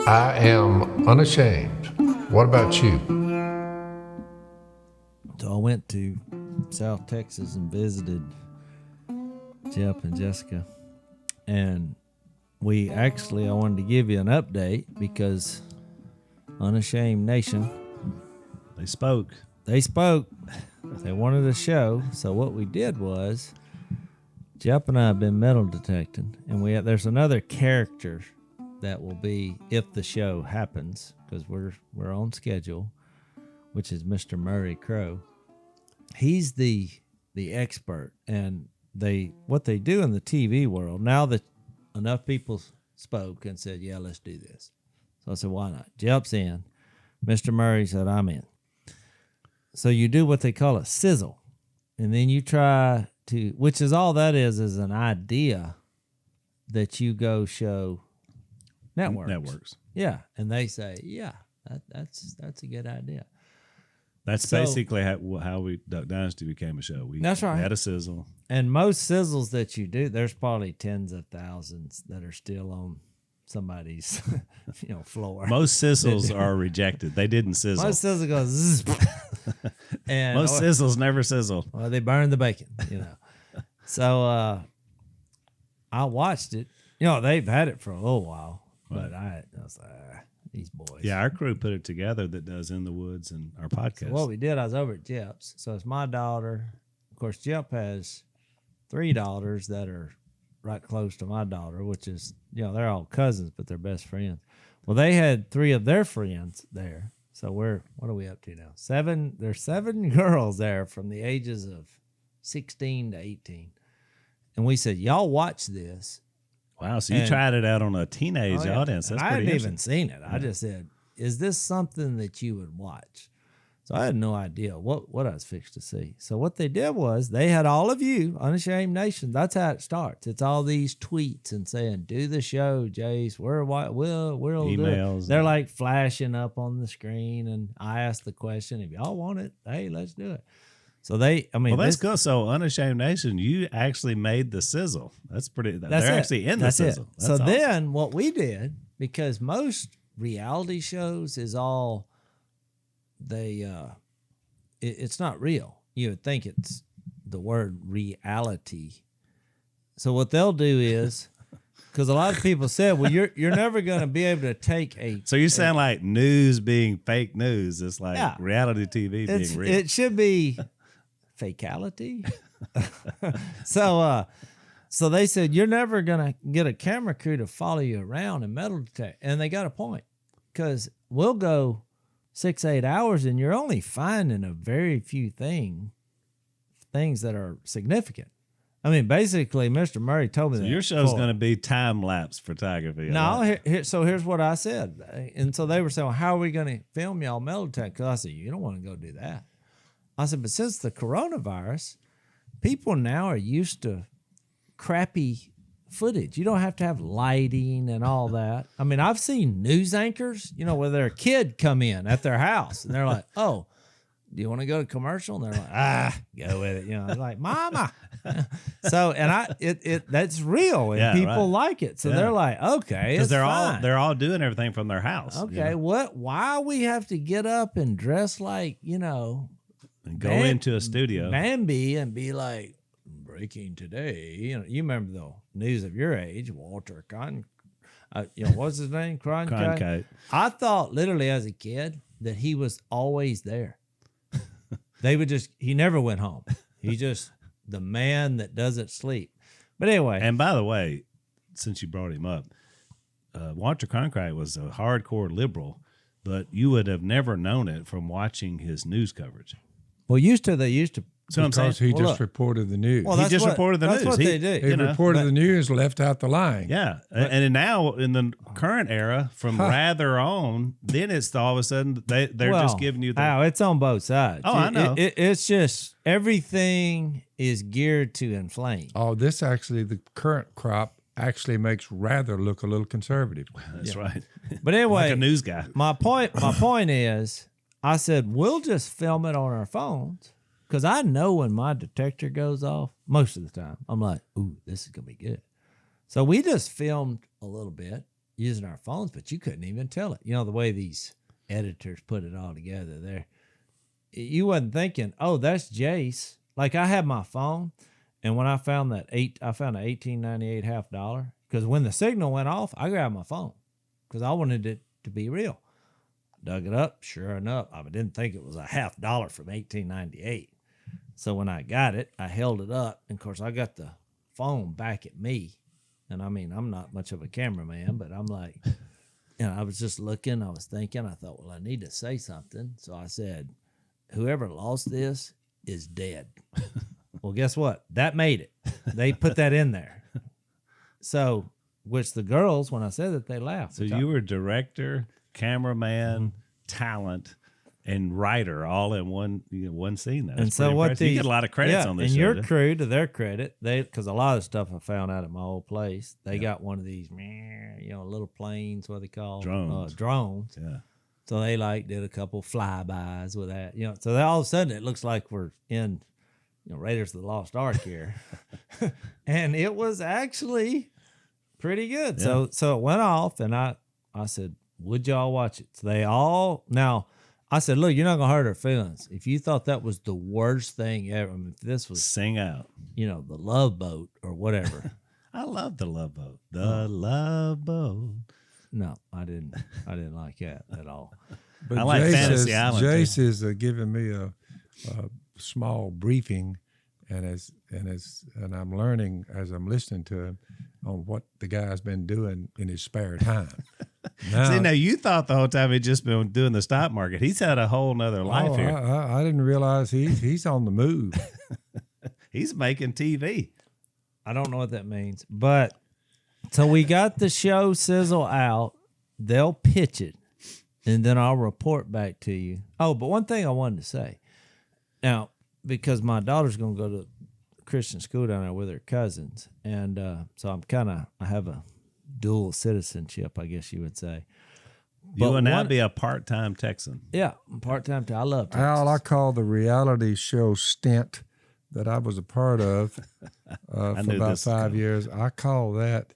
I am unashamed. What about you? So I went to South Texas and visited Jep and Jessica. And I wanted to give you an update because Unashamed Nation, They spoke. They wanted a show. So what we did was, Jep and I have been metal detecting, and there's another character that will be if the show happens, because we're on schedule, which is Mr. Murray Crow. He's the expert, and what they do in the TV world, now that enough people spoke and said, yeah, let's do this. So I said, why not? Jep's in. Mr. Murray said, I'm in. So you do what they call a sizzle, and then you try to, which is all that is an idea that you go show networks. Yeah, and they say, yeah, that's a good idea. That's basically how Duck Dynasty became a show. That's right. We had a sizzle. And most sizzles that you do, there's probably tens of thousands that are still on somebody's floor. Most sizzles are rejected. They didn't sizzle. Most sizzles go zzz. And most sizzles never sizzle. Well, they burn the bacon, So I watched it. They've had it for a little while, but I was like, these boys. Yeah, our crew put it together that does In the Woods and our podcast. So what we did, I was over at Jep's. So it's my daughter. Of course, Jep has 3 daughters that are right close to my daughter, which is, they're all cousins, but they're best friends. Well, they had 3 of their friends there. So what are we up to now? 7. There's 7 girls there from the ages of 16 to 18. And we said, y'all watch this. Wow, so you tried it out on a teenage audience. That's I pretty hadn't even seen it. I just said, is this something that you would watch? So I had no idea what I was fixed to see. So what they did was they had all of you, Unashamed Nation. That's how it starts. It's all these tweets and saying, do the show, Jase. We'll emails. Do it. They're like flashing up on the screen. And I asked the question, if y'all want it, hey, let's do it. So that's good. So Unashamed Nation, you actually made the sizzle. That's pretty. They're actually in the sizzle. So awesome. Then what we did, because most reality shows is all it's not real. You would think it's the word reality. So what they'll do is, because a lot of people said, well, you're never going to be able to take a. So you sound like news being fake news. It's like reality TV being real. It should be fakeality. So they said, you're never going to get a camera crew to follow you around and metal detect. And they got a point, because we'll go 6-8 hours and you're only finding a very few things that are significant. I mean, basically, Mr. Murray told me that. Your show's going to be time-lapse photography. No, so here's what I said. And so they were saying, well, how are we going to film y'all metal detect? Because I said, you don't want to go do that. I said, but since the coronavirus, people now are used to crappy footage. You don't have to have lighting and all that. I mean, I've seen news anchors, where their kid come in at their house and they're like, oh, do you want to go to commercial? And they're like, go with it. It's like, mama. So, and that's real, and people like it. So they're like, okay, it's fine. They're all doing everything from their house. Okay, why we have to get up and dress like, and go into a studio, Bambi, and be like, breaking today. You remember the news of your age, Walter what's his name? Cronkite. I thought literally as a kid that he was always there. He never went home. He just the man that doesn't sleep. But anyway. And by the way, since you brought him up, Walter Cronkite was a hardcore liberal, but you would have never known it from watching his news coverage. Well, they used to. So because he just reported the news. Well, he just reported the news. That's what they do. He reported the news, left out the lying. Yeah. And now in the current era, from rather on, then it's all of a sudden they're just giving you the. It's on both sides. Oh, I know. It's just everything is geared to inflame. Oh, the current crop actually makes rather look a little conservative. That's right. But anyway, like a news guy. My point is, I said, we'll just film it on our phones. Because I know when my detector goes off, most of the time, I'm like, ooh, this is going to be good. So we just filmed a little bit. using our phones, but you couldn't even tell it. You know, the way these editors put it all together there. You wasn't thinking, oh, that's Jase. Like I had my phone, and when I found an $18.98 $half, because when the signal went off, I grabbed my phone because I wanted it to be real. Dug it up, sure enough, I didn't think it was a $half from $18.98. So when I got it, I held it up, and of course I got the phone back at me. And I mean, I'm not much of a cameraman, but I'm like, I was just looking, I was thinking, I thought, well, I need to say something. So I said, whoever lost this is dead. Well, guess what? That made it. They put that in there. So, which the girls, when I said it, they laughed. So you were director, cameraman, talent, and writer all in one scene. That's and so what you get a lot of credits on this and show. Your crew, to their credit, because a lot of stuff I found out at my old place, they got one of these, little planes, what they call drones. Drones. Yeah. So they did a couple flybys with that, So then all of a sudden it looks like we're in, Raiders of the Lost Ark here, and it was actually pretty good. Yeah. So it went off, and I said, would y'all watch it? So they all now. I said, look, you're not going to hurt her feelings. If you thought that was the worst thing ever, if this was... Sing out. The Love Boat or whatever. I love the Love Boat. The Love Boat. No, I didn't like that at all. But I like Fantasy Island. Jase is giving me a small briefing, and I'm learning as I'm listening to him on what the guy's been doing in his spare time. Now you thought the whole time he'd just been doing the stock market. He's had a whole nother life here. I didn't realize he's on the move. He's making TV. I don't know what that means, but so we got the show Sizzle out. They'll pitch it, and then I'll report back to you. Oh, but one thing I wanted to say. Now, because my daughter's going to go to Christian school down there with her cousins, and so I have a dual citizenship, I guess you would say. You will now be a part-time Texan. Yeah, part-time. I love Texas. Al, I call the reality show stint that I was a part of for about 5 years. I call that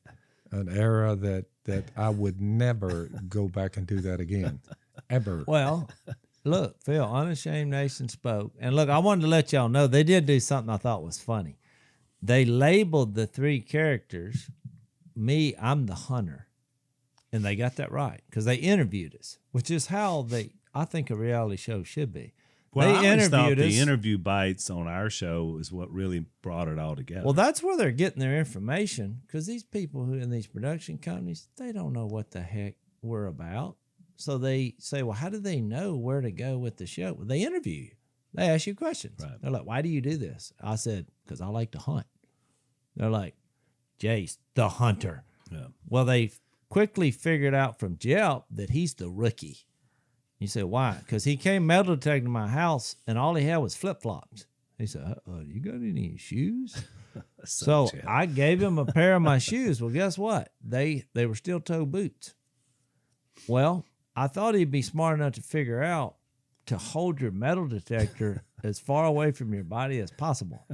an era that I would never go back and do that again, ever. Well, look, Phil, Unashamed Nation spoke. And look, I wanted to let y'all know they did do something I thought was funny. They labeled the three characters. Me, I'm the hunter. And they got that right because they interviewed us, which is how I think a reality show should be. Well, they I always thought interviewed us. the interview bites on our show is what really brought it all together. Well, that's where they're getting their information because these people who in these production companies, they don't know what the heck we're about. So they say, well, how do they know where to go with the show? Well, they interview you. They ask you questions. Right. They're like, why do you do this? I said, because I like to hunt. They're like, Jase, the hunter. Yeah. Well, they quickly figured out from Jep that he's the rookie. You say, why? Because he came metal detecting my house, and all he had was flip-flops. He said, you got any shoes? So I gave him a pair of my shoes. Well, guess what? They were steel-toe boots. Well, I thought he'd be smart enough to figure out to hold your metal detector as far away from your body as possible.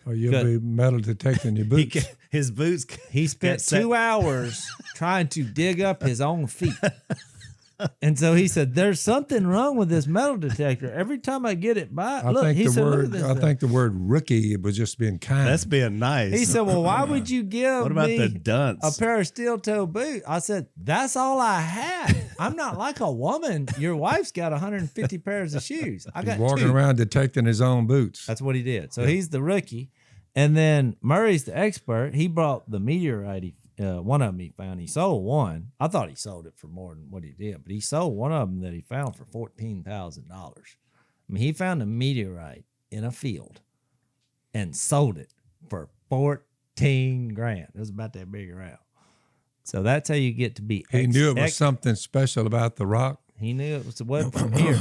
Or you'll be metal detecting your boots. His boots. He spent 2 hours trying to dig up his own feet. And so he said, there's something wrong with this metal detector. Every time I get it by, I think the word rookie was just being kind. That's being nice. He said, well, why would you give what about me the dunce? A pair of steel-toe boots? I said, that's all I had. I'm not like a woman. Your wife's got 150 pairs of shoes. I got He's walking 2. around detecting his own boots. That's what he did. So he's the rookie. And then Murray's the expert. He brought the meteorite. One of them he found. He sold one. I thought he sold it for more than what he did, but he sold one of them that he found for $14,000. I mean, he found a meteorite in a field and sold it for $14,000. It was about that big around. So that's how you get to be. He knew it was something special about the rock. He knew it wasn't from here.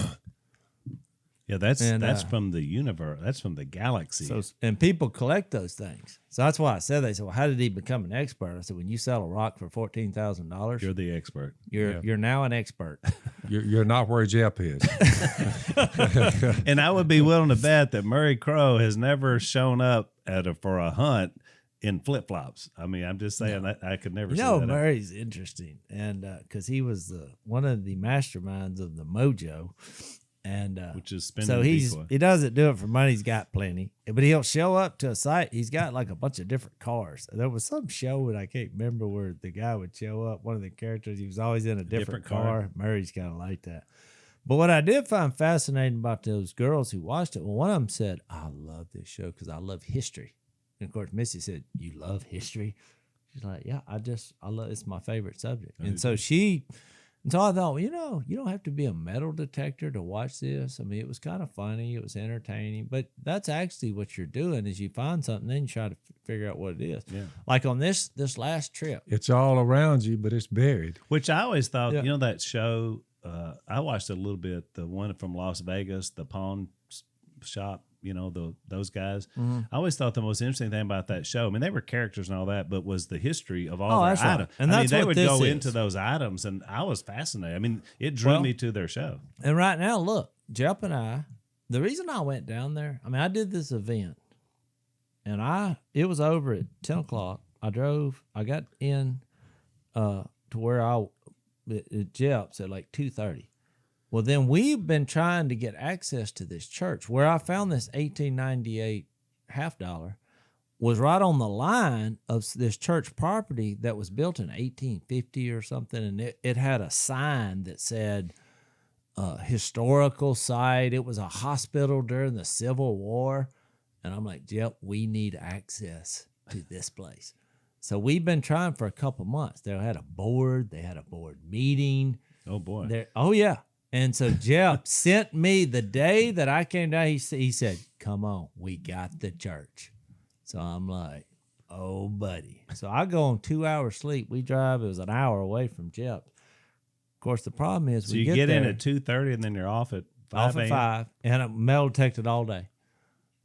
Yeah, that's from the universe. That's from the galaxy. So, and people collect those things. So that's why I said, they said, well, how did he become an expert? I said, when you sell a rock for $14,000, you're the expert. You're now an expert. You're not where Jep is. And I would be willing to bet that Murray Crowe has never shown up for a hunt in flip flops. I mean, I'm just saying that I could never. Murray's interesting, and because he was one of the masterminds of the Mojo, and which is spending. So decoy. He doesn't do it for money. He's got plenty, but he'll show up to a site. He's got like a bunch of different cars. There was some show and I can't remember where the guy would show up. One of the characters, he was always in a different car. Murray's kind of like that. But what I did find fascinating about those girls who watched it, well, one of them said, "I love this show because I love history." And of course, Missy said, "You love history?" She's like, "Yeah, I love. It's my favorite subject." And so I thought, well, you don't have to be a metal detector to watch this. I mean, it was kind of funny. It was entertaining. But that's actually what you're doing is you find something, then you try to figure out what it is. Yeah. Like on this last trip. It's all around you, but it's buried. Which I always thought, that show, I watched a little bit, the one from Las Vegas, the pawn shop, those guys. Mm-hmm. I always thought the most interesting thing about that show, I mean, they were characters and all that, but was the history of all their items. Right. And they would go into those items, and I was fascinated. I mean, it drew me to their show. And right now, look, Jep and I, the reason I went down there, I mean, I did this event, and it was over at 10 o'clock. I got in to where at Jep's at like 2:30. Well, then we've been trying to get access to this church where I found this 1898 $50 was right on the line of this church property that was built in 1850 or something. And it had a sign that said historical site. It was a hospital during the Civil War. And I'm like, Jep, we need access to this place. So we've been trying for a couple months. They had a board meeting. Oh, boy. Oh, yeah. And so Jep sent me the day that I came down. He said, "Come on, we got the church." So I'm like, "Oh, buddy." So I go on 2 hours sleep. We drive. It was an hour away from Jep. Of course, the problem is you get in at 2:30 and then you're off at 5 a.m. 5, and I'm metal detected all day.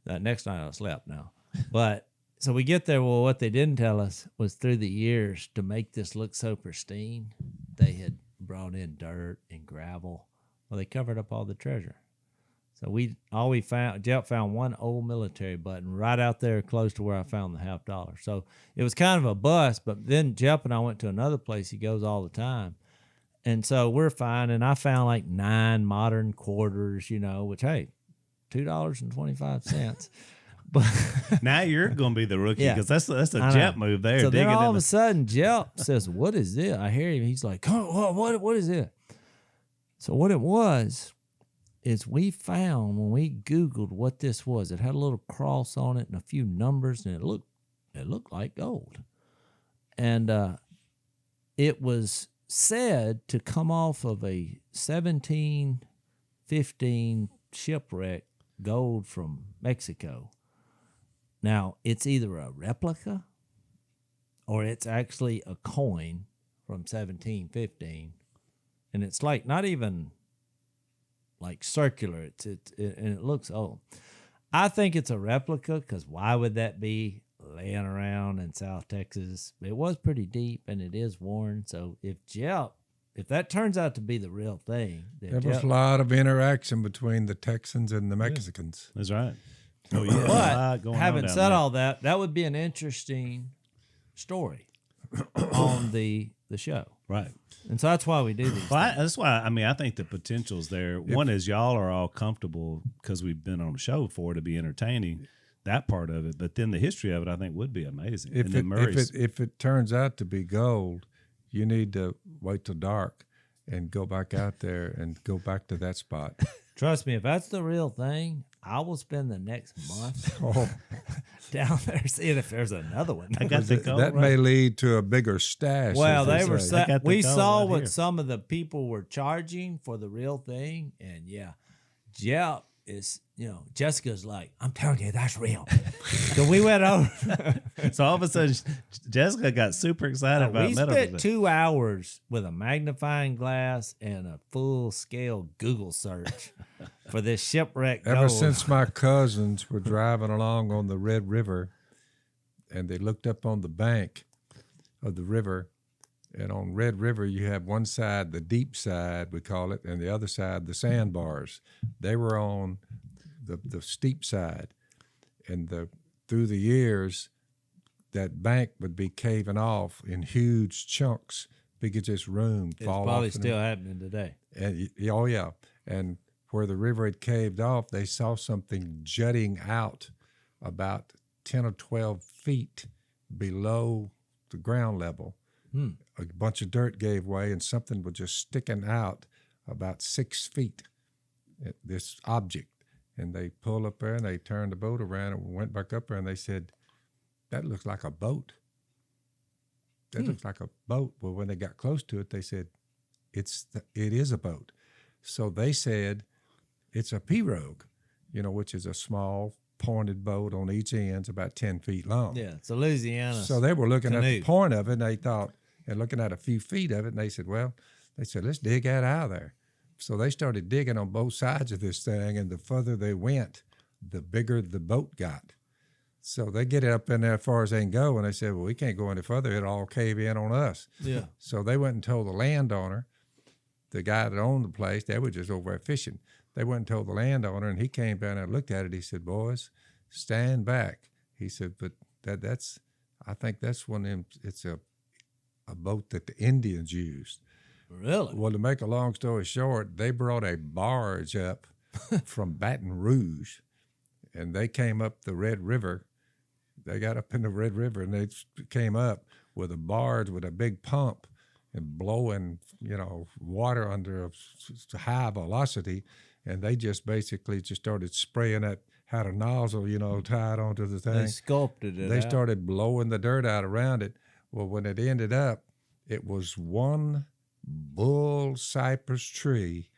That next night I slept now, but so we get there. Well, what they didn't tell us was through the years to make this look so pristine, they had brought in dirt and gravel. Well, they covered up all the treasure. So Jep found one old military button right out there close to where I found the $50. So it was kind of a bust, but then Jep and I went to another place he goes all the time. And so we're fine. And I found like 9 modern quarters, which, hey, $2.25. But now you're going to be the rookie because that's a Jep move there. So then all of a sudden, Jep says, "What is this?" I hear him. He's like, "Oh, what is it?" So what it was is we found when we Googled what this was, it had a little cross on it and a few numbers, and it looked like gold. And it was said to come off of a 1715 shipwreck gold from Mexico. Now, it's either a replica or it's actually a coin from 1715. And it's like not even like circular. And it looks old. I think it's a replica because why would that be laying around in South Texas? It was pretty deep and it is worn. So if that turns out to be the real thing, there was a lot of interaction between the Texans and the Mexicans. That's right. Oh yeah. But having said all that, that would be an interesting story on the show. Right. And so that's why we do these. That's why, I think the potential's there. One is y'all are all comfortable because we've been on the show before to be entertaining, that part of it. But then the history of it, I think, would be amazing. If it turns out to be gold, you need to wait till dark and go back out there and go back to that spot. Trust me, if that's the real thing, I will spend the next month down there seeing if there's another one. I got the gold. That may lead to a bigger stash. Well, we saw what some of the people were charging for the real thing, and Jep is, Jessica's like, "I'm telling you, that's real." So we went over. So all of a sudden, Jessica got super excited about metal. We spent 2 hours with a magnifying glass and a full-scale Google search for this shipwreck gold. Ever since my cousins were driving along on the Red River, and they looked up on the bank of the river, and on Red River, you have one side, the deep side, we call it, and the other side, the sandbars. They were on the steep side. And through the years, that bank would be caving off in huge chunks because this room It's fall probably off. still happening today. And, oh, yeah. And where the river had caved off, they saw something jutting out about 10 or 12 feet below the ground level. A bunch of dirt gave way, and something was just sticking out about 6 feet at this object. And they pulled up there, and they turned the boat around and went back up there, and they said, that looks like a boat. That looks like a boat. Well, when they got close to it, they said, it is a boat. So they said, it's a pirogue, which is a small pointed boat on each end, about 10 feet long. Yeah, it's a Louisiana. So they were looking canoe. at the point of it, and they thought, and looking at a few feet of it, and they said, let's dig that out of there. So they started digging on both sides of this thing, and the further they went, the bigger the boat got. So they get it up in there as far as they can go, and they said, well, we can't go any further. It'll all cave in on us. Yeah. So they went and told the landowner, the guy that owned the place, they were just over there fishing. They went and told the landowner, and he came down and looked at it. He said, boys, stand back. He said, but I think that's one of them, it's a boat that the Indians used. Really? Well, to make a long story short, they brought a barge up from Baton Rouge, and they came up the Red River. They got up in the Red River, and they came up with a barge with a big pump and blowing, water under a high velocity, and they just basically just started spraying it, had a nozzle, tied onto the thing. They sculpted it. They started blowing the dirt out around it. Well, when it ended up, it was one bull cypress tree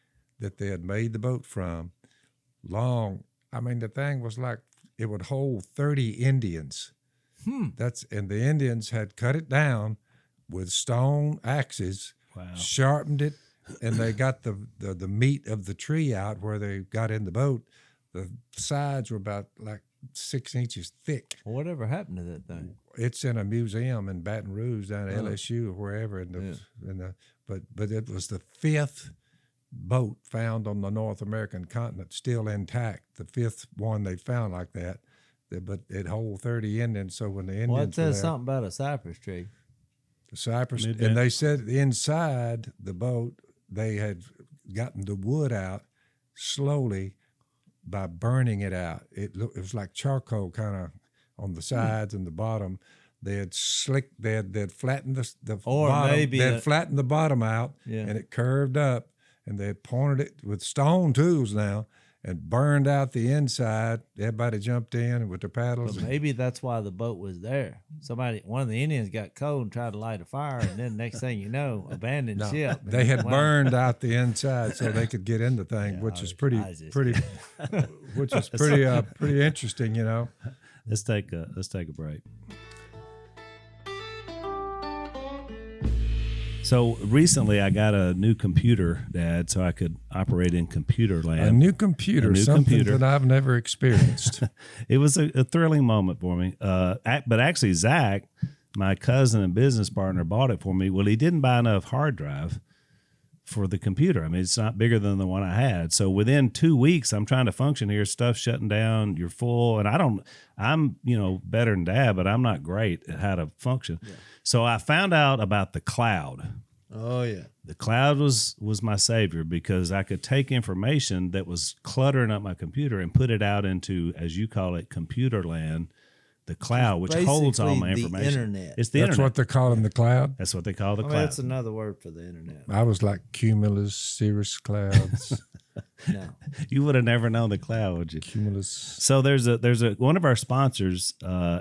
that they had made the boat from. Long. I mean, the thing was like, it would hold 30 Indians. And the Indians had cut it down with stone axes, sharpened it, and they got the meat of the tree out where they got in the boat. The sides were about like 6 inches thick. Well, whatever happened to that thing? It's in a museum in Baton Rouge, down at LSU or wherever. But it was the 5th boat found on the North American continent, still intact. The 5th one they found like that. But it hold 30 Indians. So when the Indians well, it says there, something about a cypress tree. the cypress, and they said inside the boat they had gotten the wood out slowly by burning it out. It was like charcoal kind of on the sides and the bottom. They had slicked, they had flattened the bottom. They had flattened the bottom out, and it curved up, and they had pointed it with stone tools now and burned out the inside. Everybody jumped in with their paddles. But maybe that's why the boat was there. One of the Indians got cold and tried to light a fire, and then next thing you know, abandoned ship. They had burned out the inside so they could get in the thing, which is pretty interesting, you know. Let's take a break. So recently I got a new computer, Dad, so I could operate in computer land. A new computer, something that I've never experienced. It was a thrilling moment for me. But actually, Zach, my cousin and business partner, bought it for me. Well, he didn't buy enough hard drive for the computer. I mean, it's not bigger than the one I had. So within 2 weeks, I'm trying to function here. Stuff's shutting down. You're full. And I'm better than Dad, but I'm not great at how to function. Yeah. So I found out about the cloud. Oh, yeah. The cloud was my savior because I could take information that was cluttering up my computer and put it out into, as you call it, computer land, the cloud, which holds all my information. The internet. It's the internet. That's what they're calling the cloud? That's what they call the cloud. That's another word for the internet. I was like cumulus, cirrus clouds. No. You would have never known the cloud, would you? Cumulus. So there's a one of our sponsors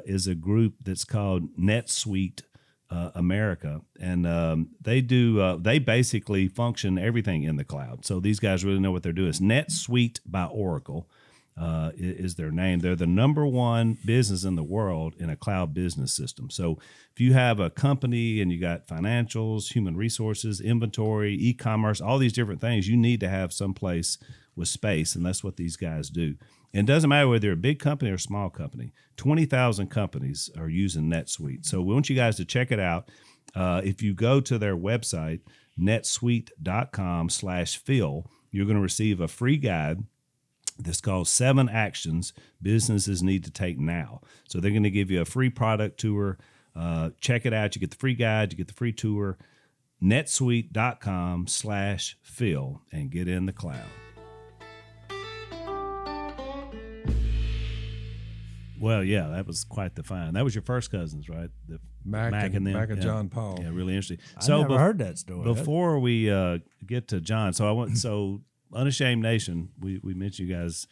is a group that's called NetSuite America, and they basically function everything in the cloud. So these guys really know what they're doing. It's NetSuite by Oracle is their name. They're the #1 business in the world in a cloud business system. So if you have a company and you got financials, human resources, inventory, e-commerce, all these different things, you need to have someplace with space, and that's what these guys do. And it doesn't matter whether you're a big company or a small company. 20,000 companies are using NetSuite. So we want you guys to check it out. If you go to their website, netsuite.com/Phil, you're going to receive a free guide This called 7 Actions Businesses Need to Take Now. So they're going to give you a free product tour. Check it out. You get the free guide. You get the free tour. netsuite.com/Phil and get in the cloud. Well, yeah, that was quite the find. That was your first cousins, right? The Mac and them. Mac and John Paul. Yeah, really interesting. I never heard that story. Before we get to John, so Unashamed Nation, we mentioned you guys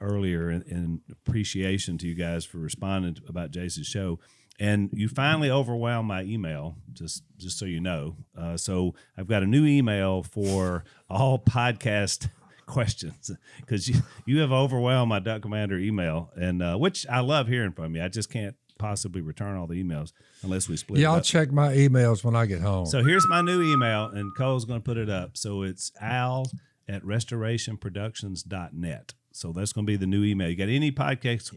earlier in appreciation to you guys for responding about Jase's show. And you finally overwhelmed my email, just so you know. So I've got a new email for all podcast questions because you have overwhelmed my Duck Commander email, and which I love hearing from you. I just can't possibly return all the emails unless we split. Yeah, I'll check my emails when I get home. So here's my new email, and Cole's going to put it up. So it's al@restorationproductions.net. So that's going to be the new email. You got any podcast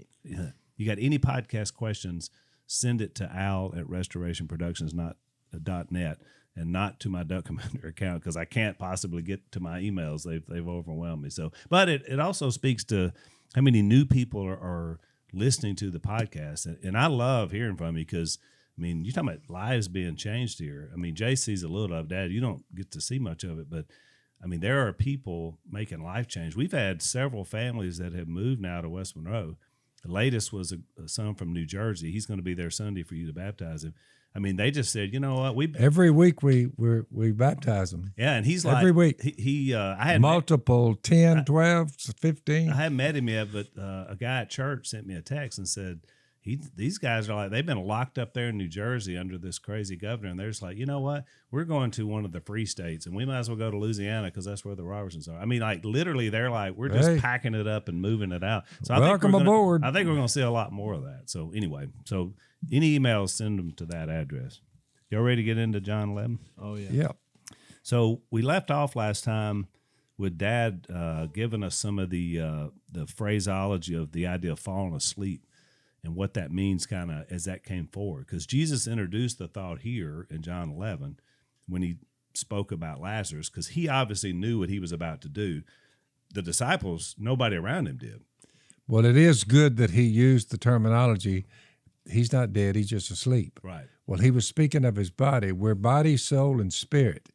questions? Send it to al@restorationproductions.net and not to my Duck Commander account because I can't possibly get to my emails. They've overwhelmed me. So, but it also speaks to how many new people are listening to the podcast, and I love hearing from you because I mean you're talking about lives being changed here. I mean Jay sees a little of Dad. You don't get to see much of it, but I mean there are people making life change. We've had several families that have moved now to West Monroe. The latest was a son from New Jersey. He's going to be there Sunday for you to baptize him. I mean, they just said, you know what? Every week we baptize them. Yeah, and he's every week. I had multiple 10, 12, 15. I hadn't met him yet, but a guy at church sent me a text and said, these guys are like, they've been locked up there in New Jersey under this crazy governor, and they're just like, you know what? We're going to one of the free states, and we might as well go to Louisiana because that's where the Robertsons are. I mean, like literally, they're like, we're just packing it up and moving it out. So welcome aboard. I think we're going to see a lot more of that. So anyway, any emails, send them to that address. Y'all ready to get into John 11? Oh yeah. Yeah. So we left off last time with Dad giving us some of the phraseology of the idea of falling asleep and what that means kind of as that came forward. Because Jesus introduced the thought here in John 11 when he spoke about Lazarus, because he obviously knew what he was about to do. The disciples, nobody around him did. Well, it is good that he used the terminology, he's not dead, he's just asleep. Right. Well, he was speaking of his body. We're body, soul, and spirit.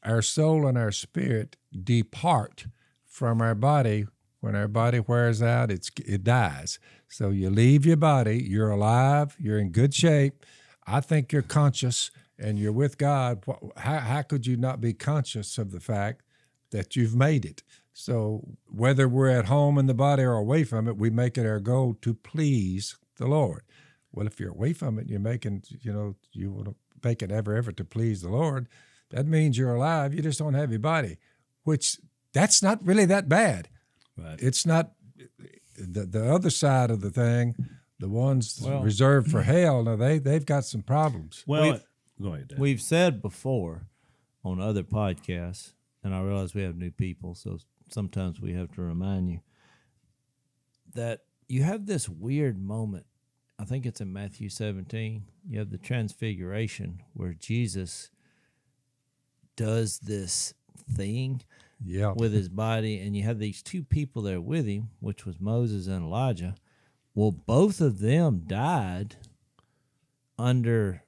Our soul and our spirit depart from our body. When our body wears out, it dies. So you leave your body, you're alive, you're in good shape. I think you're conscious and you're with God. How could you not be conscious of the fact that you've made it? So whether we're at home in the body or away from it, we make it our goal to please the Lord. Well, if you're away from it, you're making, you want to make it every effort to please the Lord. That means you're alive. You just don't have your body, which that's not really that bad. Right. It's not the other side of the thing, the ones reserved for hell. Now they've got some problems. Well, go ahead, Dad. We've said before on other podcasts, and I realize we have new people, so sometimes we have to remind you that you have this weird moment. I think it's in Matthew 17. You have the transfiguration where Jesus does this thing with his body, and you have these two people there with him, which was Moses and Elijah. Well, both of them died under,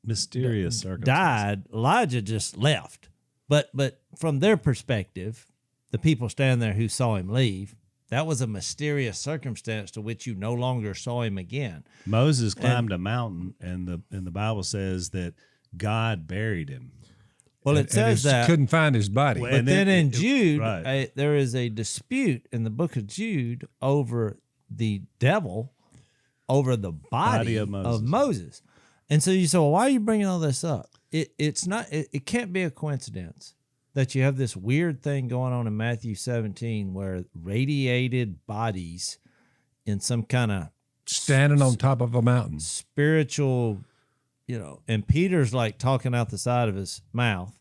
mysterious circumstances. Died. Elijah just left. But from their perspective, the people standing there who saw him leave, that was a mysterious circumstance to which you no longer saw him again. Moses climbed a mountain, and the Bible says that God buried him. Well, it says that couldn't find his body. But then in Jude, there is a dispute in the book of Jude over the devil, over the body of Moses. And so you say, well, why are you bringing all this up? It can't be a coincidence that you have this weird thing going on in Matthew 17 where radiated bodies in some kind of standing on top of a mountain, spiritual, and Peter's like talking out the side of his mouth.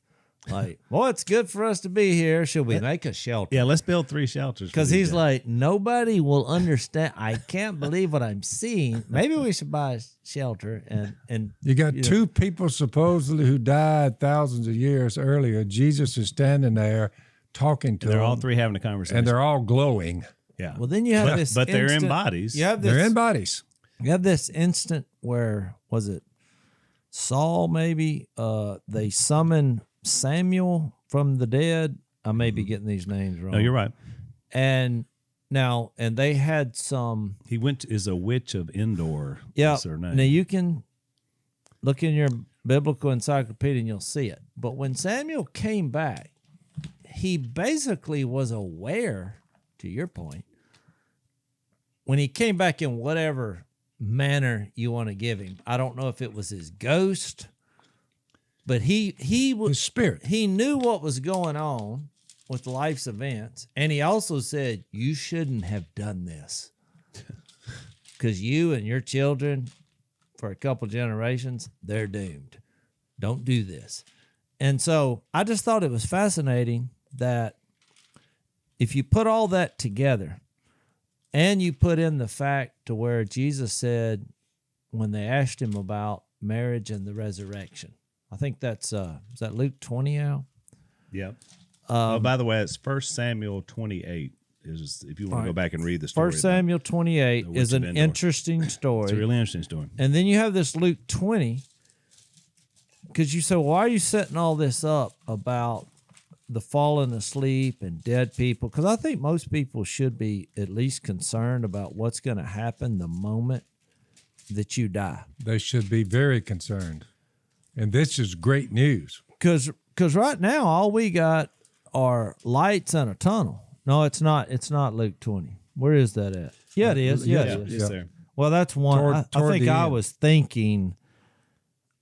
Like, well, it's good for us to be here. Should we make a shelter? Yeah, let's build 3 shelters. Because he's like, nobody will understand. I can't believe what I'm seeing. Maybe we should buy a shelter. And you got two people supposedly who died thousands of years earlier. Jesus is standing there talking to And they're them. all three having a conversation. And they're all glowing. Yeah. Well, then you have this, but they're in instant- bodies. You have this, They're in bodies. You have this instant where, was it Saul maybe? They summon Samuel from the dead. I may be getting these names wrong. No, you're right. And they had some. He is a witch of Endor. Yeah. Is her name. Now you can look in your biblical encyclopedia and you'll see it. But when Samuel came back, he basically was aware, to your point, when he came back in whatever manner you want to give him. I don't know if it was his ghost, but he was His spirit. He knew what was going on with life's events, and he also said, "You shouldn't have done this, because you and your children, for a couple generations, they're doomed. Don't do this." And so I just thought it was fascinating that if you put all that together, and you put in the fact to where Jesus said, when they asked him about marriage and the resurrection, I think that's is that Luke 20, Al? Yep. By the way, it's 1 Samuel 28. Is if you want to go back and read the story. 1 Samuel 28 is an interesting story. It's a really interesting story. And then you have this Luke 20, because you say, why are you setting all this up about the falling asleep and dead people? Because I think most people should be at least concerned about what's going to happen the moment that you die. They should be very concerned. And this is great news. Because right now, all we got are lights and a tunnel. No, it's not. It's not Luke 20. Where is that at? Yeah, it is. Yeah, it is. Yes, sir. Well, that's one. I Toward think the I end. was thinking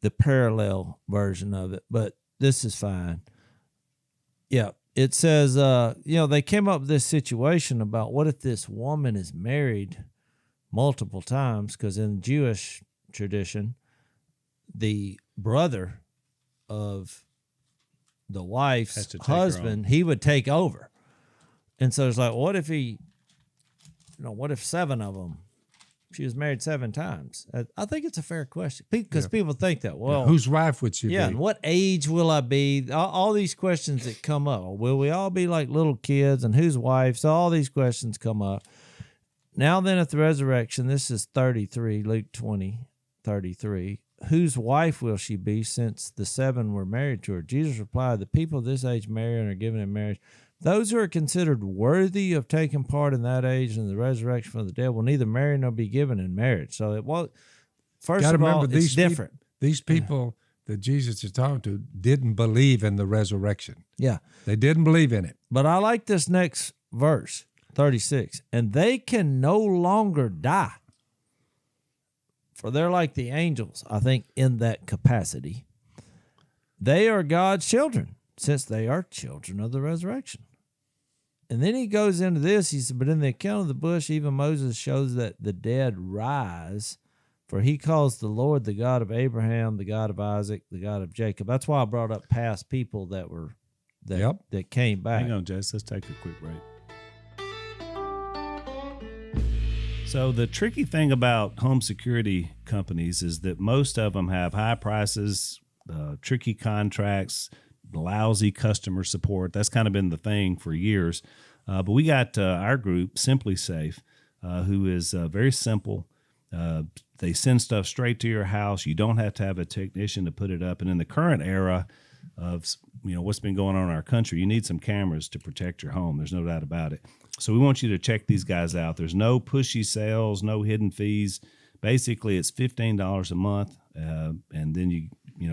the parallel version of it, but this is fine. Yeah, it says, they came up with this situation about what if this woman is married multiple times, because in Jewish tradition, the brother of the wife's Has to take her husband, he would take over. And so it's like, what if what if 7 of them, she was married 7 times? I think it's a fair question, because people think that, well, Whose wife would she be? and what age will I be? All these questions that come up. Will we all be like little kids, and whose wife? So all these questions come up. Now then at the resurrection, this is 33, Luke 20, 33. Whose wife will she be, since the 7 were married to her? Jesus replied, the people of this age marry and are given in marriage. Those who are considered worthy of taking part in that age and the resurrection from the dead will neither marry nor be given in marriage. So it was, first Gotta of all, remember, it's different. These people that Jesus is talking to didn't believe in the resurrection. Yeah. They didn't believe in it. But I like this next verse, 36. And they can no longer die, for they're like the angels, I think, in that capacity. They are God's children, since they are children of the resurrection. And then he goes into this. He said, but in the account of the bush, even Moses shows that the dead rise, for he calls the Lord the God of Abraham, the God of Isaac, the God of Jacob. That's why I brought up past people that came back. Hang on, Jase. Let's take a quick break. So the tricky thing about home security companies is that most of them have high prices, tricky contracts, lousy customer support. That's kind of been the thing for years. But we got our group, Simply Safe, who is very simple. They send stuff straight to your house. You don't have to have a technician to put it up. And in the current era of what's been going on in our country, you need some cameras to protect your home. There's no doubt about it. So we want you to check these guys out. There's no pushy sales, no hidden fees. Basically, it's $15 a month, and then you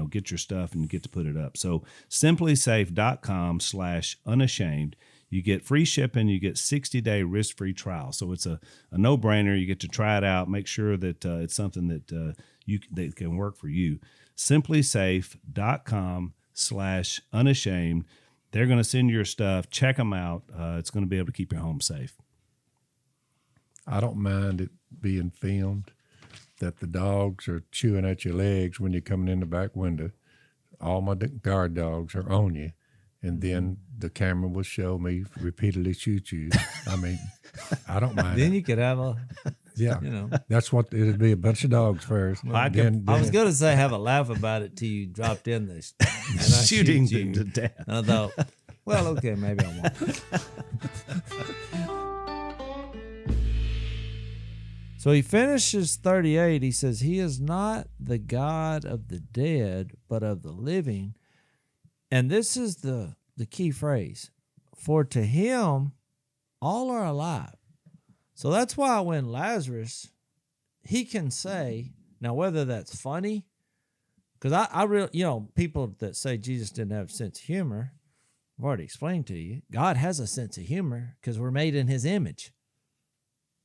get your stuff and you get to put it up. So simplysafe.com/unashamed. You get free shipping. You get 60-day risk-free trial. So it's a no-brainer. You get to try it out. Make sure that it's something that that can work for you. simplysafe.com/unashamed. They're going to send your stuff. Check them out. It's going to be able to keep your home safe. I don't mind it being filmed, that the dogs are chewing at your legs when you're coming in the back window. All my guard dogs are on you. And then the camera will show me repeatedly shoot you. I mean, I don't mind Then it. you could have a, Yeah. That's what it'd be, a bunch of dogs first. I was going to say have a laugh about it till you dropped in this. And I Shooting shoot you. them to death. And I thought, Well, okay, maybe I won't. So he finishes 38. He says, he is not the God of the dead, but of the living. And this is the key phrase. For to him, all are alive. So that's why when Lazarus, he can say, now whether that's funny, because I really, people that say Jesus didn't have a sense of humor, I've already explained to you, God has a sense of humor because we're made in his image.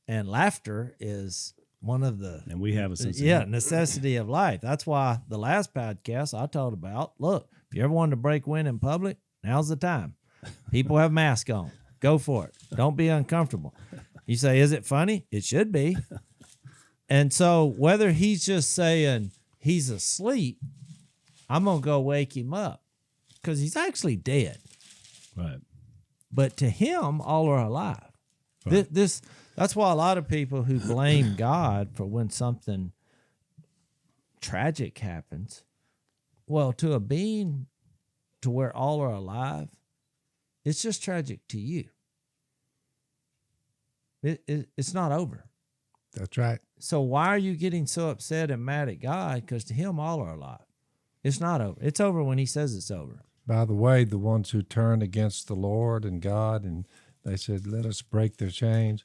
And laughter is one of the... And we have a sense of humor. Necessity of life. That's why the last podcast I told about, look, if you ever wanted to break wind in public, now's the time. People have masks on. Go for it. Don't be uncomfortable. You say, is it funny? It should be. And so whether he's just saying he's asleep, I'm going to go wake him up because he's actually dead. Right. But to him, all are alive. Right. That's why a lot of people who blame God for when something tragic happens, well, to a being to where all are alive, it's just tragic to you. It's not over. That's right. So why are you getting so upset and mad at God? Because to him, all are alive. It's not over. It's over when he says it's over. By the way, the ones who turned against the Lord and God, and they said, let us break their chains,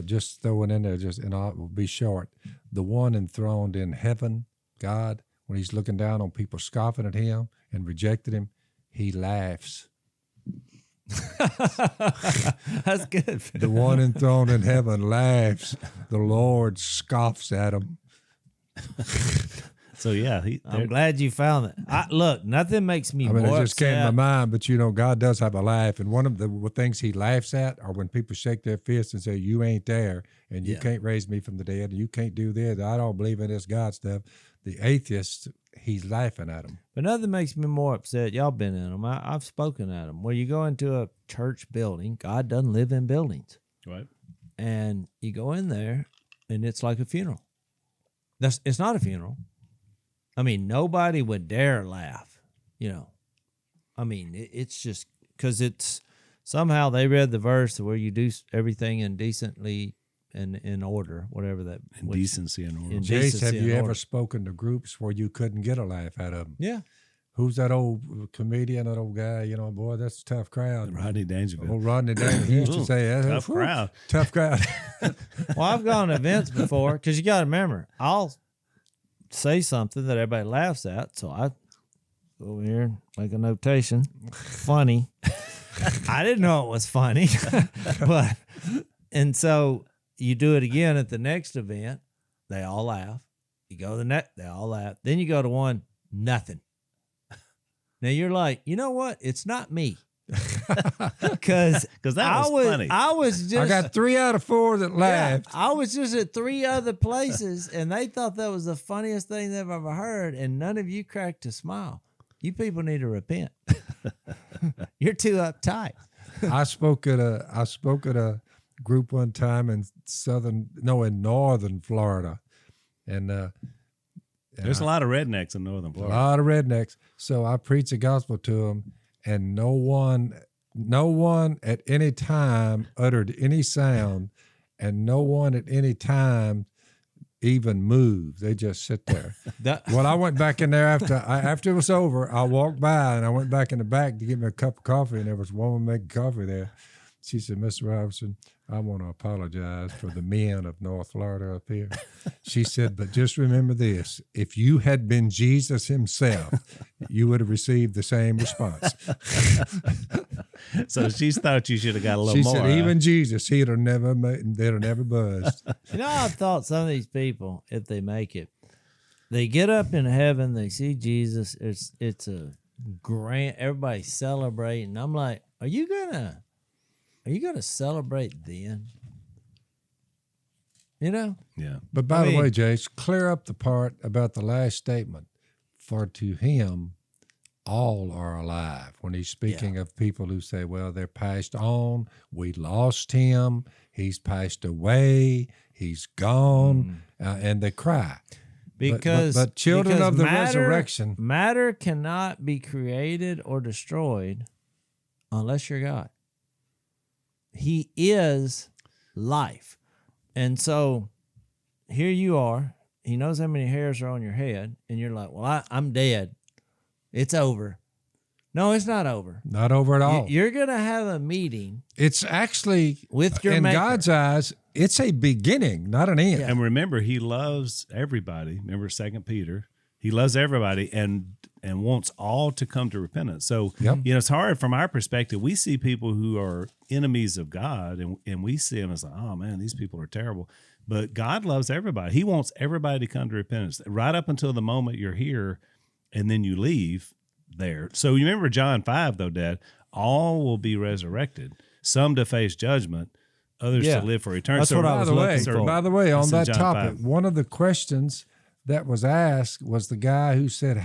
just throw it in there, and it will be short. The one enthroned in heaven, God, when he's looking down on people scoffing at him and rejected him, he laughs. That's good. The one enthroned in heaven laughs. The Lord scoffs at him. So yeah, I'm glad you found it. Look, nothing makes me more it just upset. came to my mind, but God does have a laugh, and one of the things he laughs at are when people shake their fists and say, "You ain't there, and you can't raise me from the dead, and you can't do this. I don't believe in this God stuff." The atheist, he's laughing at him. But nothing makes me more upset. Y'all been in them. I've spoken at them. Where you go into a church building, God doesn't live in buildings, right? And you go in there, and it's like a funeral. It's not a funeral. I mean, nobody would dare laugh, I mean, it's just because it's somehow they read the verse where you do everything indecently and in order, whatever that. Indecency and order. Jase, have you ever spoken to groups where you couldn't get a laugh out of them? Yeah. Who's that old comedian, that old guy? Boy, that's a tough crowd. Rodney Dangerfield. Old Rodney Dangerfield. He used to say, tough crowd. Tough crowd. Well, I've gone to events before because you got to remember, I'll say something that everybody laughs at, so I go over here and make a notation. Funny. I didn't know it was funny, and so you do it again at the next event. They all laugh. You go to the next, they all laugh. Then you go to one, nothing. Now you're like, you know what? It's not me. Because that was funny. I got 3 out of 4 that laughed. Yeah, I was just at 3 other places, and they thought that was the funniest thing they've ever heard, and none of you cracked a smile. You people need to repent. You're too uptight. I spoke at a group one time in northern Florida, and there's a lot of rednecks in northern Florida. A lot of rednecks. So I preached the gospel to them, and no one at any time uttered any sound, and no one at any time even moved. They just sit there. Well, I went back in there after it was over. I walked by and I went back in the back to get me a cup of coffee, and there was a woman making coffee there. She said, "Mr. Robertson, I want to apologize for the men of North Florida up here." She said, "But just remember this, if you had been Jesus himself, you would have received the same response." So she thought you should have got a little more. She said, even Jesus, they'd have never buzzed. I've thought some of these people, if they make it, they get up in heaven, they see Jesus, it's a grand, everybody's celebrating. I'm like, are you gonna celebrate then? Yeah. But by the way, Jase, clear up the part about the last statement. For to him, all are alive. When he's speaking of people who say, well, they're passed on, we lost him, he's passed away, he's gone, and they cry. But children of the resurrection. Matter cannot be created or destroyed unless you're God. He is life. And so here you are. He knows how many hairs are on your head. And you're like, well, I'm dead. It's over. No, it's not over. Not over at all. You're going to have a meeting. It's actually, with your in maker. God's eyes, it's a beginning, not an end. Yeah. And remember, he loves everybody. Remember 2 Peter. He loves everybody and wants all to come to repentance. So, it's hard from our perspective. We see people who are enemies of God, and we see them as like, oh, man, these people are terrible. But God loves everybody. He wants everybody to come to repentance right up until the moment you're here and then you leave there. So you remember John 5, though, Dad, all will be resurrected, some to face judgment, others to live for eternity. That's what I was looking for. By the way, on that topic, 5. one of the questions that was asked was the guy who said,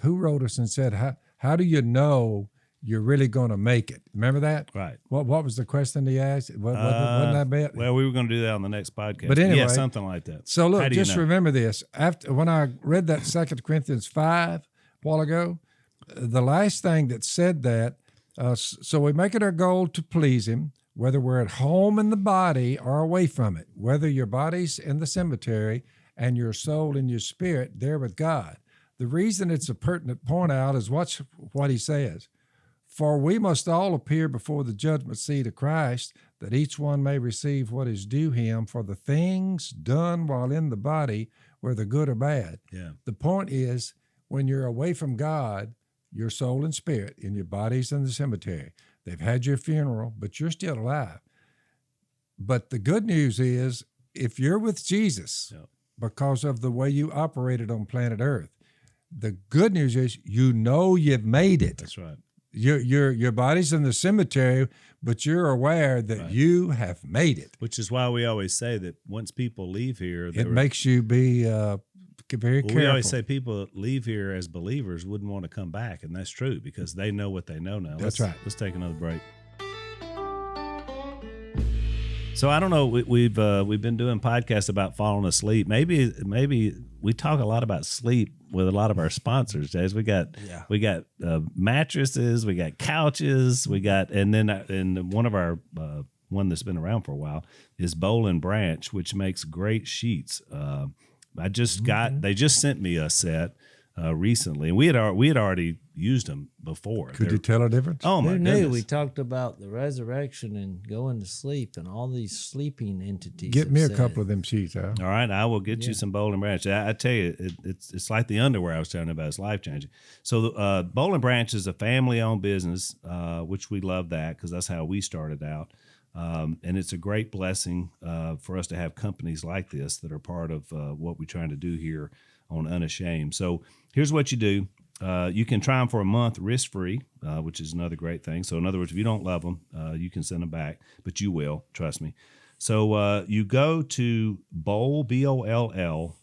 who wrote us and said, how do you know you're really going to make it? Remember that? Right. What was the question he asked? Wasn't that bad? Well, we were going to do that on the next podcast. But anyway, something like that. So look, just remember this. When I read that 2 Corinthians 5 a while ago, the last thing that said that, so we make it our goal to please him, whether we're at home in the body or away from it, whether your body's in the cemetery and your soul and your spirit there with God. The reason it's a pertinent point out is watch what he says. For we must all appear before the judgment seat of Christ, that each one may receive what is due him for the things done while in the body, whether good or bad. Yeah. The point is, when you're away from God, your soul and spirit, and your body's in the cemetery. They've had your funeral, but you're still alive. But the good news is, if you're with Jesus, because of the way you operated on planet Earth, the good news is you've made it. That's right. Your body's in the cemetery, but you're aware that you have made it. Which is why we always say that once people leave here, it makes you be very careful. We always say people that leave here as believers wouldn't want to come back, and that's true because they know what they know now. That's right. Let's take another break. So I don't know. We've been doing podcasts about falling asleep. Maybe we talk a lot about sleep with a lot of our sponsors. Jase, we got mattresses, we got couches, and one of our one that's been around for a while is Boll and Branch, which makes great sheets. They just sent me a set recently, and we had already used them before. Could you tell a difference? Oh my goodness! We talked about the resurrection and going to sleep and all these sleeping entities. Get me a couple of them sheets, Al. All right, I will get you some Boll and Branch. I tell you, it's like the underwear I was telling you about. It's life changing. So Boll and Branch is a family owned business, which we love that because that's how we started out. And it's a great blessing for us to have companies like this that are part of what we're trying to do here on Unashamed. So here's what you do. You can try them for a month risk-free, which is another great thing. So in other words, if you don't love them, you can send them back, but you will, trust me. So you go to Boll, B-O-L-L,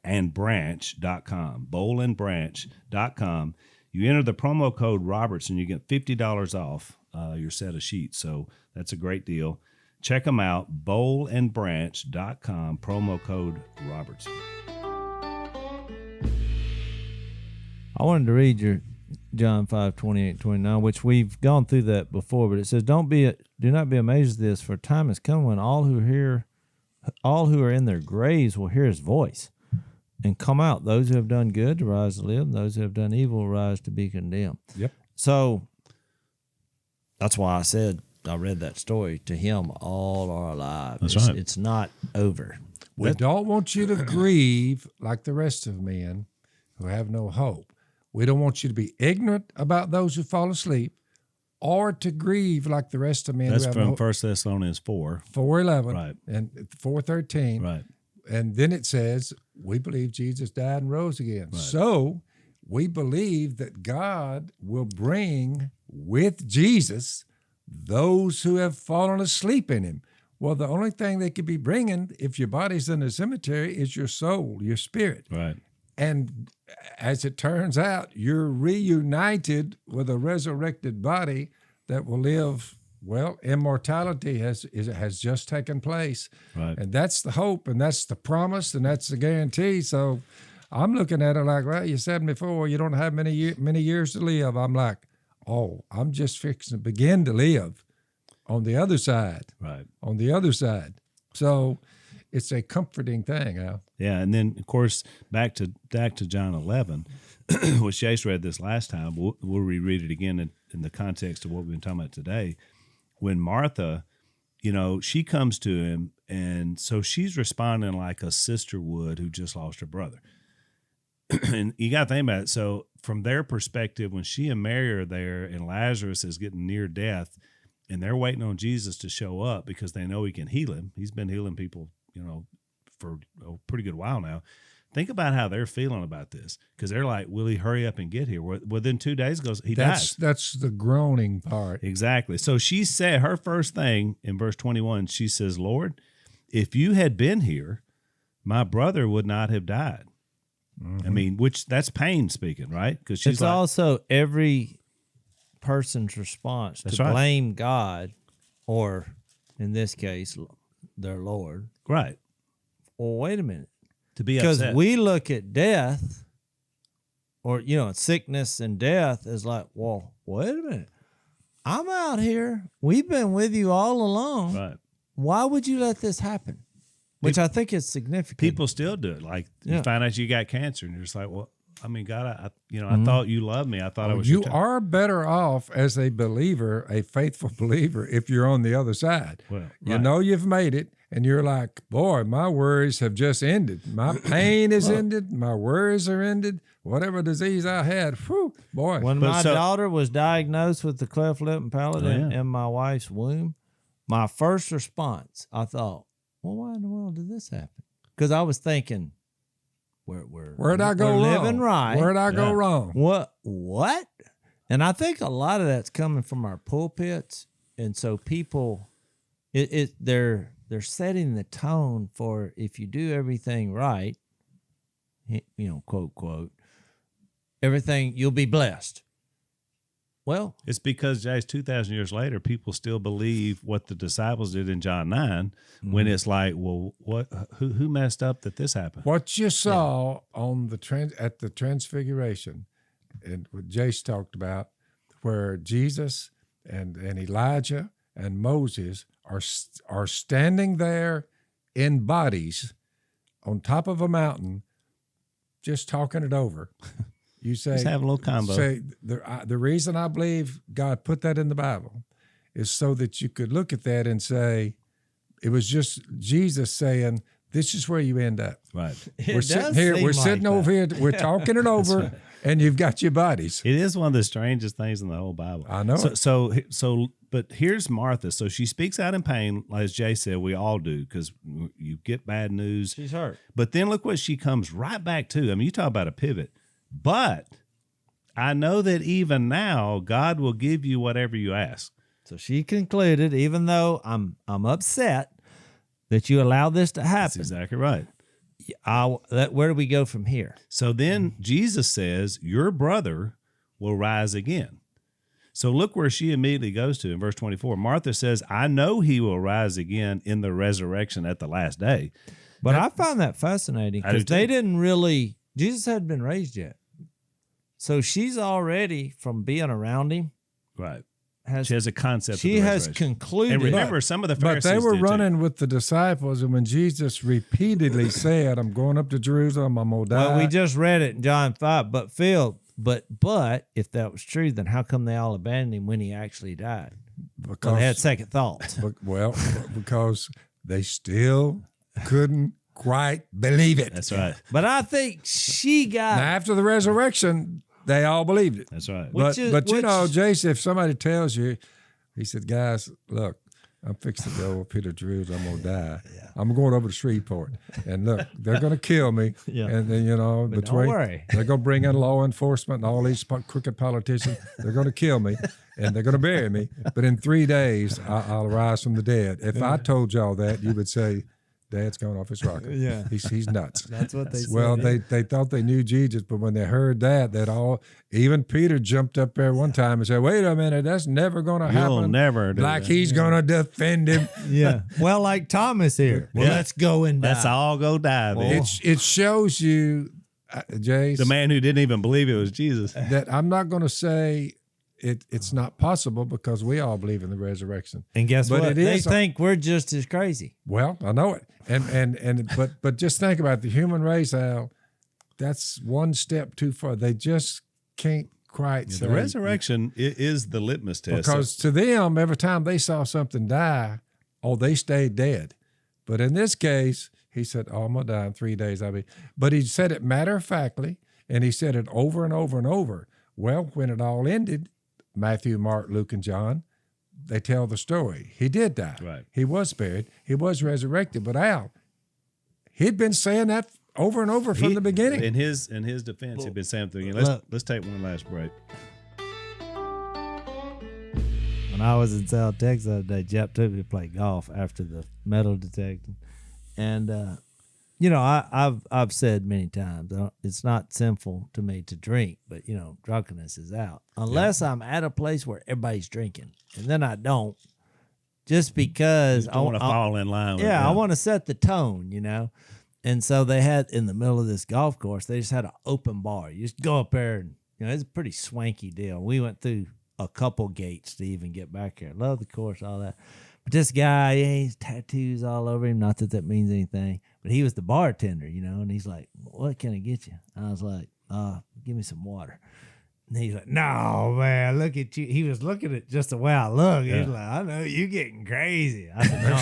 and branch.com, bollandbranch.com. You enter the promo code Robertson, you get $50 off your set of sheets. So that's a great deal. Check them out, bollandbranch.com, promo code Robertson. I wanted to read your John 5:28-29, which we've gone through that before, but it says, do not be amazed at this, for time has come when all who are in their graves will hear his voice and come out. Those who have done good to rise to live, and those who have done evil will rise to be condemned. Yep. So that's why I said I read that story. To him, all are alive. That's right. It's not over. We don't want you to grieve like the rest of men who have no hope. We don't want you to be ignorant about those who fall asleep, or to grieve like the rest of men. That's who have from no 1 Thessalonians 4. 4:11, Right. and 4:13, Right. And then it says, we believe Jesus died and rose again. Right. So we believe that God will bring with Jesus those who have fallen asleep in him. Well, the only thing they could be bringing, if your body's in the cemetery, is your soul, your spirit. Right. And as it turns out, you're reunited with a resurrected body that will live. Well, immortality has just taken place. Right. And that's the hope, and that's the promise, and that's the guarantee. So I'm looking at it like, well, you're 74, you don't have many years to live. I'm like, oh, I'm just fixing to begin to live on the other side. Right. On the other side. So it's a comforting thing, Al. Yeah, and then of course back to John 11, which Jase read this last time. We'll reread it again in the context of what we've been talking about today. When Martha, she comes to him, and so she's responding like a sister would who just lost her brother. And you got to think about it. So from their perspective, when she and Mary are there, and Lazarus is getting near death, and they're waiting on Jesus to show up because they know he can heal him. He's been healing people, for a pretty good while now. Think about how they're feeling about this, because they're like, will he hurry up and get here? Within 2 days he dies. That's the groaning part. Exactly. So she said her first thing in verse 21, she says, Lord, if you had been here, my brother would not have died. Mm-hmm. I mean, which that's pain speaking, right? Because she's it's also every person's response to blame God, or in this case, their Lord. Right. Well, wait a minute. To be upset. Because we look at death, or sickness and death as like, well, wait a minute. I'm out here. We've been with you all along. Right. Why would you let this happen? Which I think is significant. People still do it. Like you find out you got cancer, and you're just like, well, I mean, God, I thought you loved me. I thought I was. You are better off as a believer, a faithful believer, if you're on the other side. Well, you know you've made it, and you're like, boy, my worries have just ended. My pain is ended. My worries are ended. Whatever disease I had, whew, boy. When my daughter was diagnosed with the cleft lip and palate in my wife's womb, my first response, I thought, well, why in the world did this happen? Because I was thinking, where'd I go wrong? Living right. Where'd I go wrong? What? And I think a lot of that's coming from our pulpits, and so people, they're setting the tone for if you do everything right, quote quote, everything you'll be blessed. Well, it's because, Jase, 2,000 years later, people still believe what the disciples did in John 9, when it's like, well, who messed up that this happened? What you saw on at the Transfiguration, and what Jase talked about, where Jesus and Elijah and Moses are standing there in bodies on top of a mountain, just talking it over. You say, just have a little combo. Say the reason I believe God put that in the Bible is so that you could look at that and say, it was just Jesus saying, this is where you end up. Right. We're sitting here, over here, we're talking it over, and you've got your bodies. It is one of the strangest things in the whole Bible. I know. So, but here's Martha. So she speaks out in pain, as Jay said, we all do, because you get bad news. She's hurt. But then look what she comes right back to. I mean, you talk about a pivot. But I know that even now, God will give you whatever you ask. So she concluded, even though I'm upset that you allow this to happen. That's exactly right. Where do we go from here? So then Jesus says, your brother will rise again. So look where she immediately goes to in verse 24. Martha says, I know he will rise again in the resurrection at the last day. But I found that fascinating because they didn't really, Jesus hadn't been raised yet. So she's already, from being around him, right. She has a concept. She has concluded. And remember, some of the Pharisees but they were running with the disciples, and when Jesus repeatedly said, I'm going up to Jerusalem, I'm going to die. Well, we just read it in John 5. But Phil, but if that was true, then how come they all abandoned him when he actually died? Because they had second thoughts. Because they still couldn't quite believe it. That's right. But I think she got... Now, after the resurrection, they all believed it. That's right. But Jase, if somebody tells you, he said, guys, look, I'm fixing to go up here to Jerusalem. I'm going to die. Yeah. I'm going over to Shreveport. And look, they're going to kill me. Yeah. And then, but don't worry. They're going to bring in law enforcement and all these crooked politicians. They're going to kill me and they're going to bury me. But in 3 days, I'll rise from the dead. If I told y'all that, you would say, Dad's going off his rocker. Yeah. He's nuts. That's what they said. Well, they thought they knew Jesus, but when they heard that even Peter jumped up there one time and said, wait a minute, that's never going to happen. You'll never do like that. He's going to defend him. Yeah. Well, like Thomas here. Well, let's go and die. Let's all go die. Then. It shows you, Jase, the man who didn't even believe it was Jesus. That I'm not going to say it's not possible because we all believe in the resurrection. And guess what? They think we're just as crazy. Well, I know it. But just think about the human race, Al. That's one step too far. They just can't quite say. The resurrection is the litmus test. Because to them, every time they saw something die, they stayed dead. But in this case, he said, I'm going to die in 3 days. But he said it matter-of-factly, and he said it over and over and over. Well, when it all ended, Matthew, Mark, Luke, and John, they tell the story. He did die. Right. He was buried. He was resurrected. But Al, he'd been saying that over and over from the beginning. In his defense, he'd been saying things. Let's take one last break. When I was in South Texas the other day, Jep took me to play golf after the metal detecting. And, I've said many times, it's not sinful to me to drink, but, drunkenness is out. Unless I'm at a place where everybody's drinking. And then I don't, just because I want to fall in line with I want to set the tone, And so they had, in the middle of this golf course, they just had an open bar. You just go up there and, it's a pretty swanky deal. We went through a couple gates to even get back here. Love the course, all that. But this guy, he's tattoos all over him. Not that means anything. But he was the bartender, and he's like, what can I get you? I was like, give me some water. And he's like, no, man, look at you. He was looking at just the way I look. He's like, I know you're getting crazy. I said, no.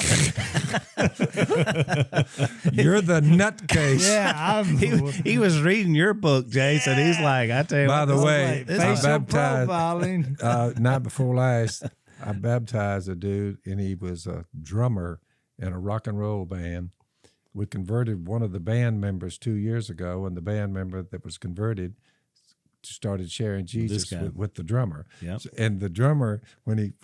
You're the nutcase. Yeah, he was reading your book, Jase, and he's like, I tell you By what. the way, I baptized night before last. I baptized a dude, and he was a drummer in a rock and roll band. We converted one of the band members 2 years ago, and the band member that was converted started sharing Jesus with the drummer. Yep. And the drummer, when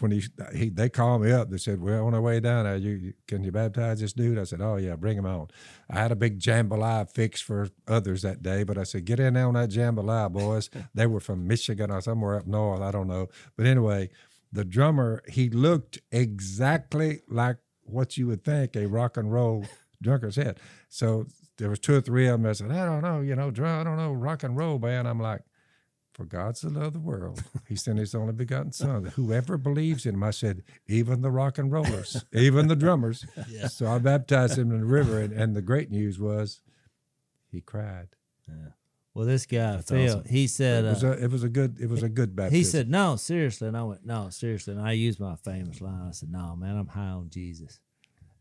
they called me up, they said, "We're on our way down there. Can you baptize this dude?" I said, "Oh yeah, bring him on." I had a big jambalaya fix for others that day, but I said, "Get in there on that jambalaya, boys." They were from Michigan or somewhere up north, I don't know. But anyway, the drummer, he looked exactly like what you would think a rock and roll drunker's head. So there was 2 or 3 of them that said, "I don't know, I don't know, rock and roll band." I'm like, "For God so loved the world, he sent his only begotten son, that whoever believes in him," I said, "even the rock and rollers, even the drummers." Yeah. So I baptized him in the river, and the great news was he cried. Yeah. Well, this guy, Phil, awesome. He said it was a good baptism. He said, "No, seriously," and I went, "No, seriously," and I used my famous line. I said, "No, man, I'm high on Jesus."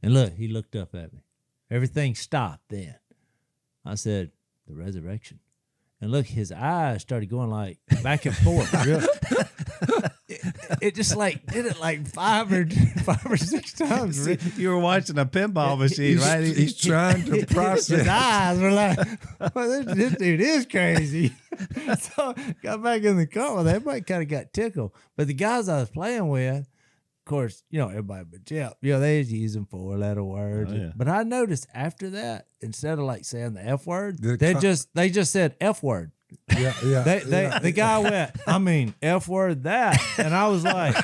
And look, he looked up at me. Everything stopped then. I said, "The resurrection." And look, his eyes started going like back and forth. It just like did it like five or 6 times. You were watching a pinball machine, right? He's trying to process. His eyes were like, well, this dude is crazy. So got back in the car with everybody kind of got tickled. But the guys I was playing with, of course, everybody but Jep, they was using 4-letter words. Oh, yeah. But I noticed after that, instead of like saying the F word, they just said F word. Yeah. The guy went, F word that. And I was like,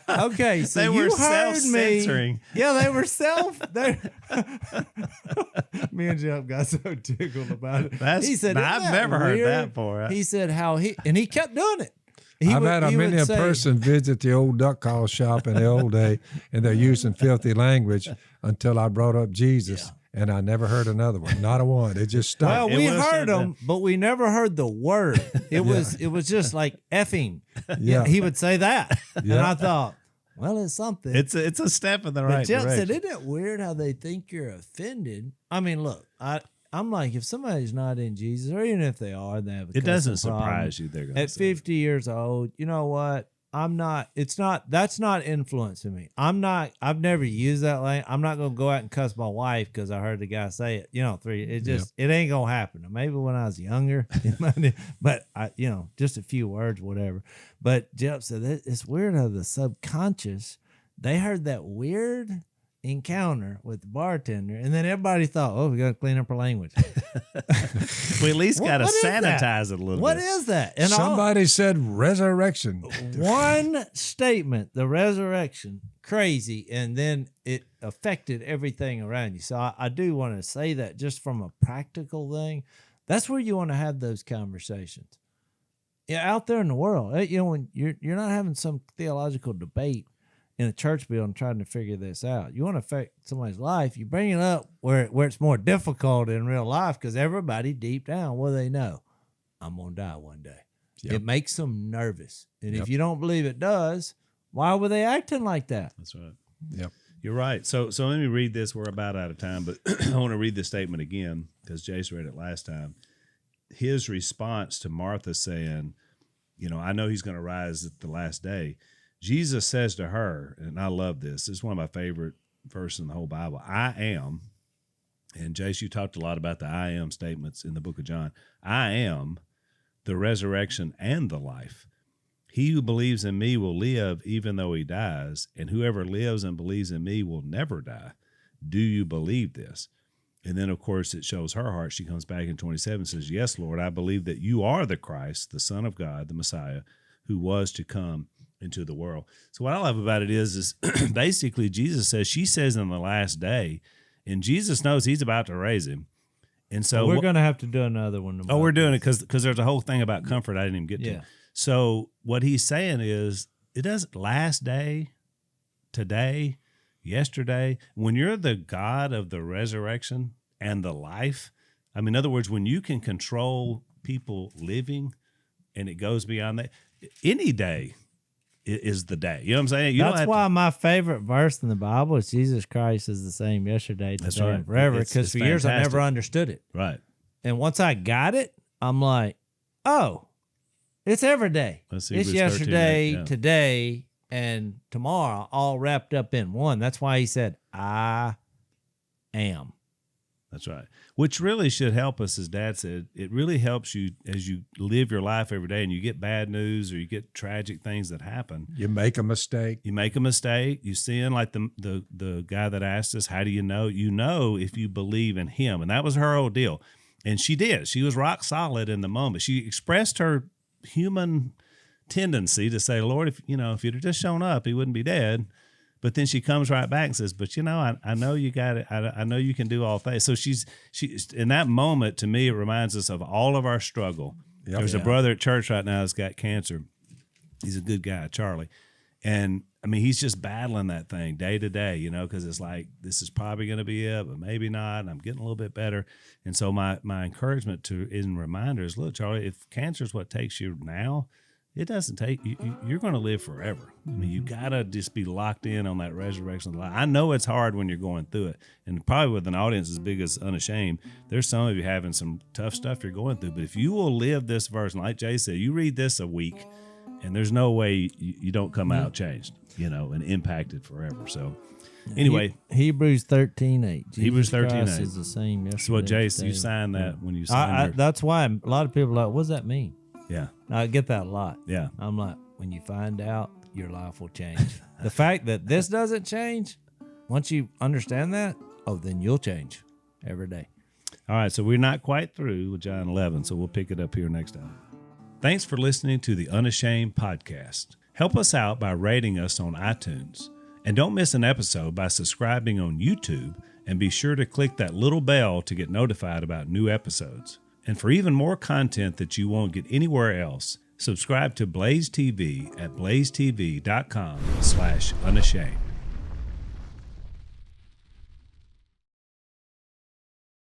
okay, so they were self-censoring. Yeah, they were me and Jep got so tickled about it. He said, I've never heard that before. He said and he kept doing it. I've had a person visit the old duck call shop in the old day, and they're using filthy language until I brought up Jesus, and I never heard another one, not a one. It just stopped. Well, we heard them, but we never heard the word. It was just like effing. Yeah, he would say that, and I thought, well, it's something. It's a step in the right direction. But Jep said, "Isn't it weird how they think you're offended?" I mean, look, I'm like, if somebody's not in Jesus, or even if they are, they have a it doesn't surprise you. They're going at 50 years old. You know what? That's not influencing me. I've never used that line. I'm not going to go out and cuss my wife because I heard the guy say it. It ain't going to happen. Maybe when I was younger, but just a few words, whatever. But Jep said it's weird how the subconscious, they heard that weird encounter with the bartender, and then everybody thought, "Oh, we got to clean up our language." We at least got to sanitize it a little bit. What is that? And somebody said resurrection. One statement, the resurrection, crazy, and then it affected everything around you. So I do want to say that just from a practical thing, that's where you want to have those conversations. out there in the world, when you're not having some theological debate in a church building trying to figure this out. You want to affect somebody's life, you bring it up where it's more difficult in real life, because everybody deep down, well, they know I'm going to die one day. Yep. It makes them nervous. And if you don't believe it does, why were they acting like that? That's right. Yep. You're right. So let me read this. We're about out of time, but I want to read this statement again because Jase read it last time. His response to Martha saying, I know he's going to rise at the last day. Jesus says to her, and I love this. It's one of my favorite verses in the whole Bible. I am, and Jase, you talked a lot about the I am statements in the book of John. I am the resurrection and the life. He who believes in me will live even though he dies, and whoever lives and believes in me will never die. Do you believe this? And then, of course, it shows her heart. She comes back in 27 and says, yes, Lord, I believe that you are the Christ, the Son of God, the Messiah, who was to come into the world. So what I love about it is basically Jesus says, she says in the last day, and Jesus knows he's about to raise him. And so we're going to have to do another one. Oh, we're doing it because there's a whole thing about comfort I didn't even get to. So what he's saying is it doesn't last day, today, yesterday. When you're the God of the resurrection and the life, I mean, in other words, when you can control people living and it goes beyond that, any day is the day. You know what I'm saying? That's why my favorite verse in the Bible is Jesus Christ is the same yesterday, today, and forever. Because for years I never understood it. Right. And once I got it, I'm like, oh, it's every day. It's yesterday, today, and tomorrow, all wrapped up in one. That's why he said, I am. That's right. Which really should help us, as Dad said. It really helps you as you live your life every day and you get bad news or you get tragic things that happen. You make a mistake. You sin, like the guy that asked us, how do you know? You know if you believe in him. And that was her whole deal. And she did. She was rock solid in the moment. She expressed her human tendency to say, Lord, if you'd have just shown up, he wouldn't be dead. But then she comes right back and says, but I know you got it. I know you can do all things. So she's in that moment, to me, it reminds us of all of our struggle. Yep. There's a brother at church right now that's got cancer. He's a good guy, Charlie. And I mean, he's just battling that thing day to day, because it's like, this is probably going to be it, but maybe not. And I'm getting a little bit better. And so my encouragement and reminder is, look, Charlie, if cancer is what takes you now, it doesn't take you. You're going to live forever. I mean, you got to just be locked in on that resurrection life. I know it's hard when you're going through it. And probably with an audience as big as Unashamed, there's some of you having some tough stuff you're going through. But if you will live this verse, and like Jay said, you read this a week, and there's no way you don't come out changed, and impacted forever. So anyway. Hebrews 13:8. Hebrews 13:8 is the same yesterday. So what, Jace, you signed that when you signed that's why a lot of people are like, what does that mean? Yeah. I get that a lot. Yeah. I'm like, when you find out, your life will change. The fact that this doesn't change, once you understand that, then you'll change every day. All right, so we're not quite through with John 11, so we'll pick it up here next time. Thanks for listening to the Unashamed podcast. Help us out by rating us on iTunes. And don't miss an episode by subscribing on YouTube, and be sure to click that little bell to get notified about new episodes. And for even more content that you won't get anywhere else, subscribe to Blaze TV at blazetv.com/unashamed.